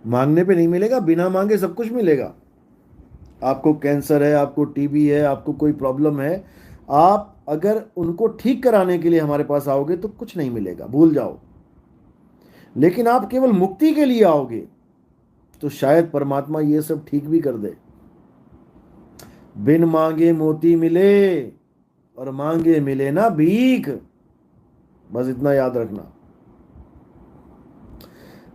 मांगने पे नहीं मिलेगा, बिना मांगे सब कुछ मिलेगा। आपको कैंसर है, आपको टीबी है, आपको कोई प्रॉब्लम है, आप अगर उनको ठीक कराने के लिए हमारे पास आओगे तो कुछ नहीं मिलेगा, भूल जाओ। लेकिन आप केवल मुक्ति के लिए आओगे तो शायद परमात्मा ये सब ठीक भी कर दे। बिन मांगे मोती मिले, और मांगे मिले ना भीख। बस इतना याद रखना।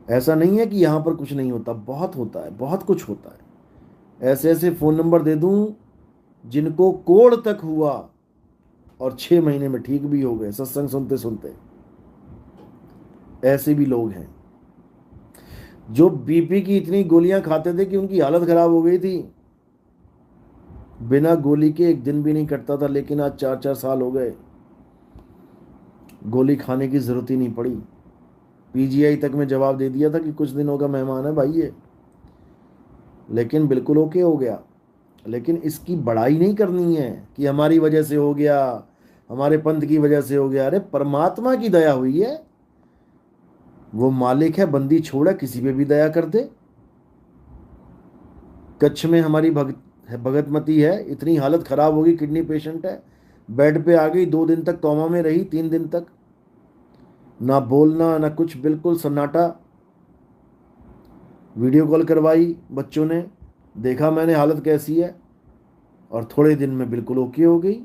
ऐसा नहीं है कि यहां पर कुछ नहीं होता, बहुत होता है, बहुत कुछ होता है। ऐसे ऐसे फोन नंबर दे दूं जिनको कोढ़ तक हुआ और 6 महीने में ठीक भी हो गए, सत्संग सुनते सुनते। ऐसे भी लोग हैं जो बीपी की इतनी गोलियां खाते थे कि उनकी हालत खराब हो गई थी। बिना गोली के एक दिन भी नहीं कटता था, लेकिन आज 4 4 साल हो गए, गोली खाने की जरूरत ही नहीं पड़ी। पीजीआई तक में जवाब दे दिया था कि कुछ दिनों का मेहमान है भाई ये, लेकिन बिल्कुल ओके हो गया। लेकिन इसकी बड़ाई नहीं करनी है कि हमारी वजह से हो गया, हमारे पंथ की वजह से हो गया। अरे परमात्मा की दया हुई है, वो मालिक है, बंदी छोड़ा किसी पे भी दया कर दे। कच्छ में हमारी भगतमती है, इतनी हालत खराब होगी, किडनी पेशेंट है, बेड पे आ गई, 2 दिन तक कोमा में रही, 3 दिन तक ना बोलना ना कुछ, बिल्कुल सन्नाटा। वीडियो कॉल करवाई बच्चों ने, देखा मैंने हालत कैसी है, और थोड़े दिन में बिल्कुल ओके हो गई,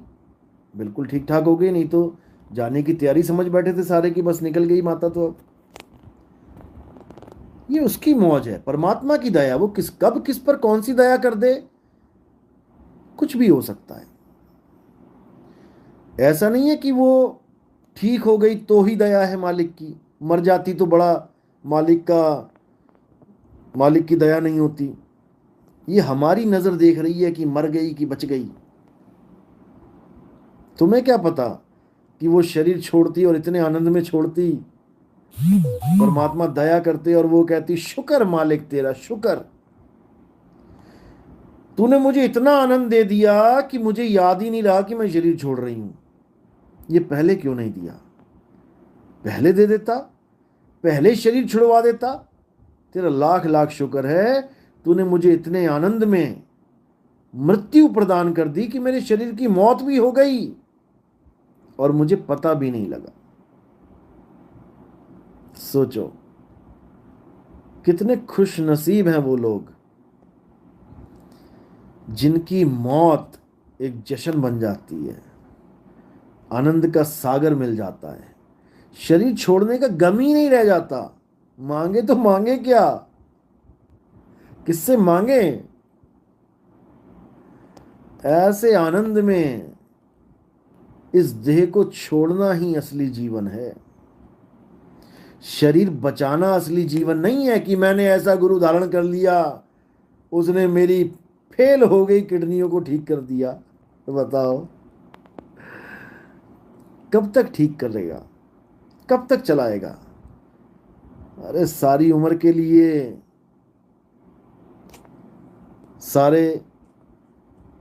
बिल्कुल ठीक ठाक हो गई। नहीं तो जाने की तैयारी समझ बैठे थे सारे की, बस निकल गई माता तो। अब ये उसकी मौज है, परमात्मा की दया। वो किस कब किस पर कौन सी दया कर दे, कुछ भी हो सकता है। ऐसा नहीं है कि वो ठीक हो गई तो ही दया है मालिक की, मर जाती तो बड़ा मालिक की दया नहीं होती। ये हमारी नजर देख रही है कि मर गई कि बच गई। तुम्हें क्या पता कि वो शरीर छोड़ती और इतने आनंद में छोड़ती, परमात्मा दया करते और वो कहती शुक्र मालिक तेरा, शुक्र तूने मुझे इतना आनंद दे दिया कि मुझे याद ही नहीं रहा कि मैं शरीर छोड़ रही हूं। ये पहले क्यों नहीं दिया, पहले दे देता, पहले शरीर छुड़वा देता। तेरा लाख लाख शुक्र है, तूने मुझे इतने आनंद में मृत्यु प्रदान कर दी कि मेरे शरीर की मौत भी हो गई और मुझे पता भी नहीं लगा। सोचो कितने खुश नसीब हैं वो लोग जिनकी मौत एक जश्न बन जाती है, आनंद का सागर मिल जाता है, शरीर छोड़ने का गम ही नहीं रह जाता। मांगे तो मांगे क्या, किससे मांगे। ऐसे आनंद में इस देह को छोड़ना ही असली जीवन है। शरीर बचाना असली जीवन नहीं है कि मैंने ऐसा गुरु धारण कर लिया, उसने मेरी फेल हो गई किडनियों को ठीक कर दिया। तो बताओ कब तक ठीक करेगा, कब तक चलाएगा। अरे सारी उम्र के लिए, सारे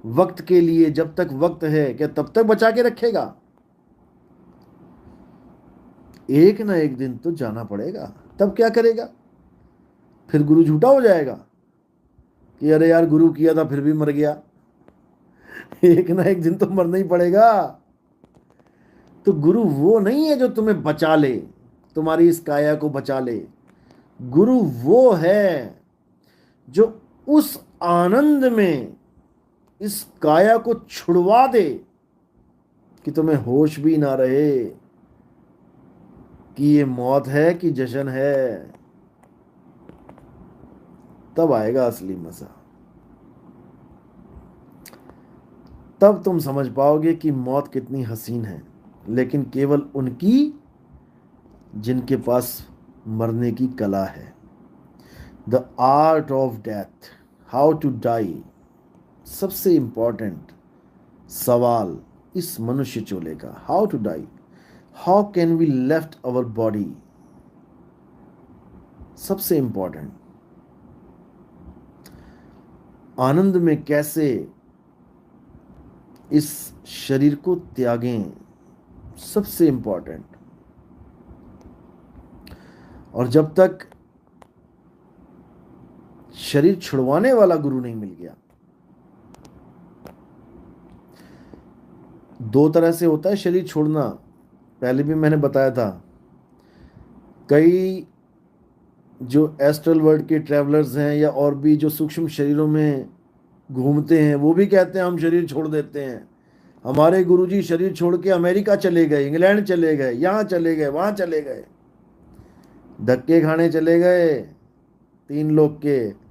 वक्त के लिए, जब तक वक्त है क्या तब तक बचा के रखेगा। एक ना एक दिन तो जाना पड़ेगा, तब क्या करेगा। फिर गुरु झूठा हो जाएगा कि अरे यार गुरु किया था फिर भी मर गया। एक ना एक दिन तो मरना ही पड़ेगा। तो गुरु वो नहीं है जो तुम्हें बचा ले, तुम्हारी इस काया को बचा ले। गुरु वो है जो उस आनंद में इस काया को छुड़वा दे कि तुम्हें होश भी ना रहे कि ये मौत है कि जश्न है। तब आएगा असली मजा, तब तुम समझ पाओगे कि मौत कितनी हसीन है, लेकिन केवल उनकी जिनके पास मरने की कला है। The art of death, how to die, सबसे इंपॉर्टेंट सवाल इस मनुष्य चोले का। How to die, how can we left our body, सबसे इंपॉर्टेंट। आनंद में कैसे इस शरीर को त्यागें, सबसे इंपॉर्टेंट। और जब तक शरीर छुड़वाने वाला गुरु नहीं मिल गया। दो तरह से होता है शरीर छोड़ना, पहले भी मैंने बताया था। कई जो एस्ट्रल वर्ल्ड के ट्रैवलर्स हैं या और भी जो सूक्ष्म शरीरों में घूमते हैं, वो भी कहते हैं हम शरीर छोड़ देते हैं। हमारे गुरुजी शरीर छोड़ के अमेरिका चले गए, इंग्लैंड चले गए, यहाँ चले गए, वहाँ चले गए, धक्के खाने चले गए 3 लोग के।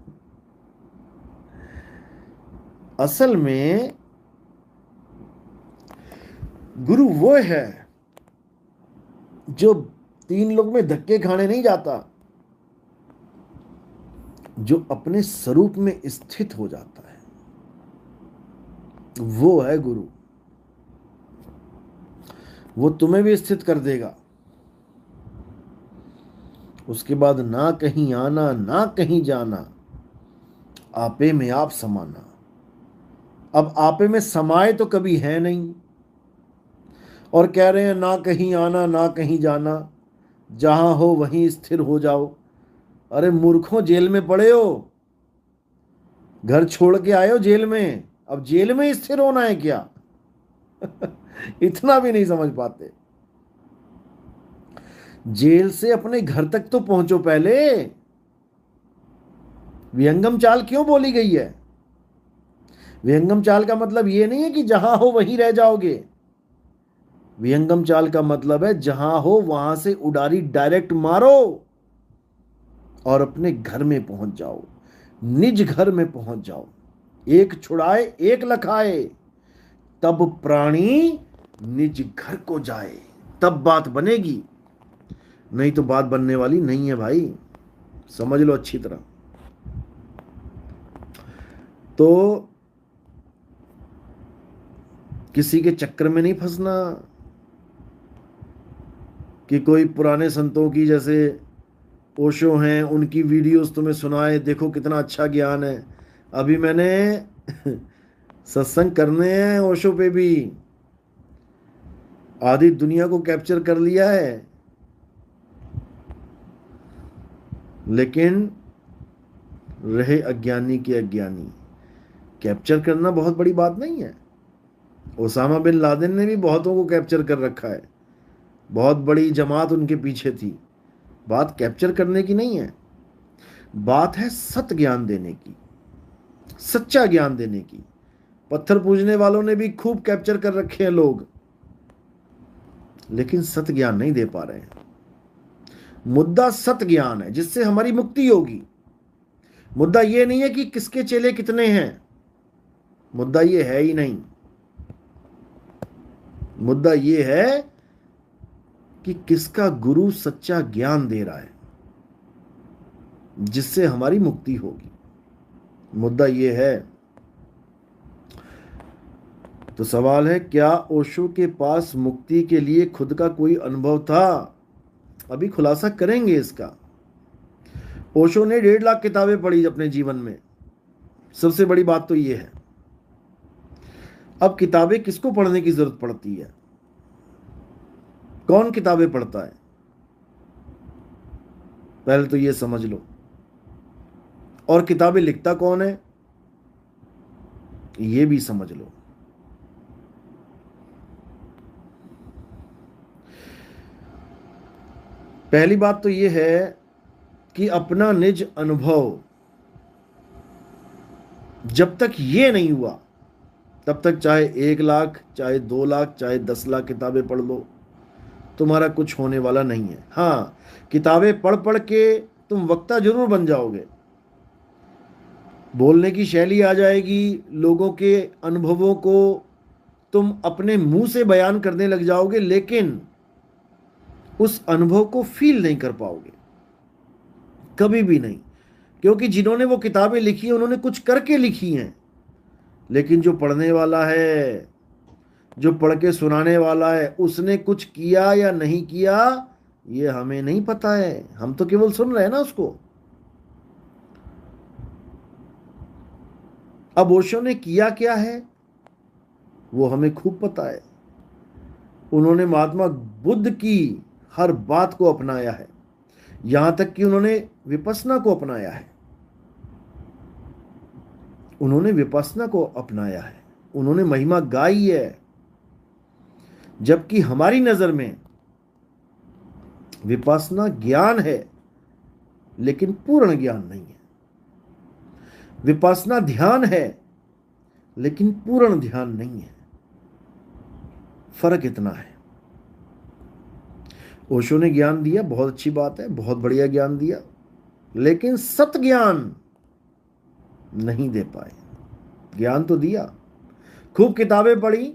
असल में गुरु वो है जो 3 लोग में धक्के खाने नहीं जाता, जो अपने स्वरूप में स्थित हो जाता है, वो है गुरु। वो तुम्हें भी स्थित कर देगा। उसके बाद ना कहीं आना ना कहीं जाना, आपे में आप समाना। अब आपे में समाये तो कभी है नहीं, और कह रहे हैं ना कहीं आना ना कहीं जाना, जहां हो वहीं स्थिर हो जाओ। अरे मूर्खों, जेल में पड़े हो, घर छोड़ के आए हो जेल में, अब जेल में स्थिर होना है क्या? इतना भी नहीं समझ पाते। जेल से अपने घर तक तो पहुंचो पहले। विहंगम चाल क्यों बोली गई है? विहंगम चाल का मतलब यह नहीं है कि जहां हो वहीं रह जाओगे। विहंगम चाल का मतलब है जहां हो वहां से उडारी डायरेक्ट मारो और अपने घर में पहुंच जाओ, निज घर में पहुंच जाओ। एक छुड़ाए एक लखाए, तब प्राणी निज घर को जाए, तब बात बनेगी। नहीं तो बात बनने वाली नहीं है भाई, समझ लो अच्छी तरह। तो किसी के चक्कर में नहीं फंसना कि कोई पुराने संतों की, जैसे ओशो हैं, उनकी वीडियोस तुम्हें सुनाए, देखो कितना अच्छा ज्ञान है। अभी मैंने सत्संग करने हैं ओशो पे भी, आधी दुनिया को कैप्चर कर लिया है, लेकिन रहे अज्ञानी के अज्ञानी। कैप्चर करना बहुत बड़ी बात नहीं है। ओसामा बिन लादेन ने भी बहुतों को कैप्चर कर रखा है, बहुत बड़ी जमात उनके पीछे थी। बात कैप्चर करने की नहीं है, बात है सत्य ज्ञान देने की, सच्चा ज्ञान देने की। पत्थर पूजने वालों ने भी खूब कैप्चर कर रखे हैं लोग, लेकिन सत्य ज्ञान नहीं दे पा रहे हैं। मुद्दा सत्य ज्ञान है जिससे हमारी मुक्ति होगी। मुद्दा यह नहीं है कि किसके चेले कितने हैं, मुद्दा यह है ही नहीं। मुद्दा यह है कि किसका गुरु सच्चा ज्ञान दे रहा है जिससे हमारी मुक्ति होगी। मुद्दा यह है। तो सवाल है, क्या ओशो के पास मुक्ति के लिए खुद का कोई अनुभव था? अभी खुलासा करेंगे इसका। ओशो ने 1.5 लाख किताबें पढ़ी अपने जीवन में, सबसे बड़ी बात तो यह है। अब किताबें किसको पढ़ने की जरूरत पड़ती है? कौन किताबें पढ़ता है? पहले तो यह समझ लो। और किताबें लिखता कौन है, यह भी समझ लो। पहली बात तो यह है कि अपना निज अनुभव जब तक ये नहीं हुआ, तब तक चाहे 1 लाख, चाहे 2 लाख, चाहे 10 लाख किताबें पढ़ लो, तुम्हारा कुछ होने वाला नहीं है। हाँ, किताबें पढ़ पढ़ के तुम वक्ता जरूर बन जाओगे, बोलने की शैली आ जाएगी, लोगों के अनुभवों को तुम अपने मुंह से बयान करने लग जाओगे, लेकिन उस अनुभव को फील नहीं कर पाओगे, कभी भी नहीं। क्योंकि जिन्होंने वो किताबें लिखी हैं उन्होंने कुछ करके लिखी हैं, लेकिन जो पढ़ने वाला है, जो पढ़ के सुनाने वाला है, उसने कुछ किया या नहीं किया ये हमें नहीं पता है। हम तो केवल सुन रहे हैं ना उसको। अब ओशो ने किया क्या है वो हमें खूब पता है। उन्होंने महात्मा बुद्ध की हर बात को अपनाया है, यहां तक कि उन्होंने विपस्सना को अपनाया है। उन्होंने विपස්සना को अपनाया है, उन्होंने महिमा गाई है। जबकि हमारी नजर में विपස්සना ज्ञान है लेकिन पूर्ण ज्ञान नहीं है, विपස්සना ध्यान है लेकिन पूर्ण ध्यान नहीं है। फर्क इतना है। ओशो ने ज्ञान दिया, बहुत अच्छी बात है, बहुत बढ़िया ज्ञान दिया, लेकिन सत ज्ञान नहीं दे पाए। ज्ञान तो दिया, खूब किताबें पढ़ी,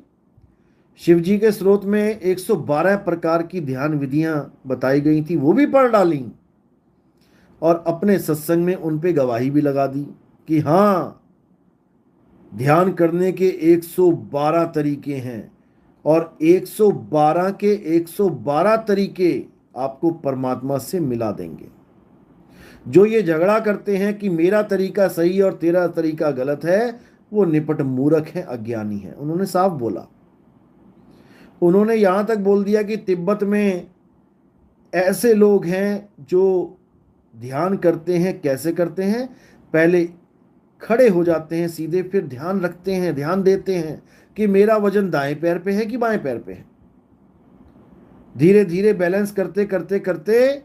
शिव जी के स्रोत में 112 प्रकार की ध्यान विधियां बताई गई थी, वो भी पढ़ डाली, और अपने सत्संग में उन पे गवाही भी लगा दी कि हाँ, ध्यान करने के 112 तरीके हैं और 112 के 112 तरीके आपको परमात्मा से मिला देंगे। जो ये झगड़ा करते हैं कि मेरा तरीका सही और तेरा तरीका गलत है, वो निपट मूर्ख है, अज्ञानी है। उन्होंने साफ बोला। उन्होंने यहां तक बोल दिया कि तिब्बत में ऐसे लोग हैं जो ध्यान करते हैं। कैसे करते हैं? पहले खड़े हो जाते हैं सीधे, फिर ध्यान रखते हैं, ध्यान देते हैं कि मेरा वजन दाएं पैर पे है कि बाएं पैर पे है। धीरे धीरे बैलेंस करते करते करते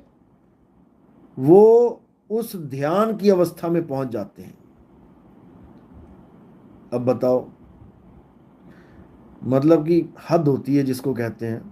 वो उस ध्यान की अवस्था में पहुंच जाते हैं। अब बताओ, मतलब कि हद होती है जिसको कहते हैं।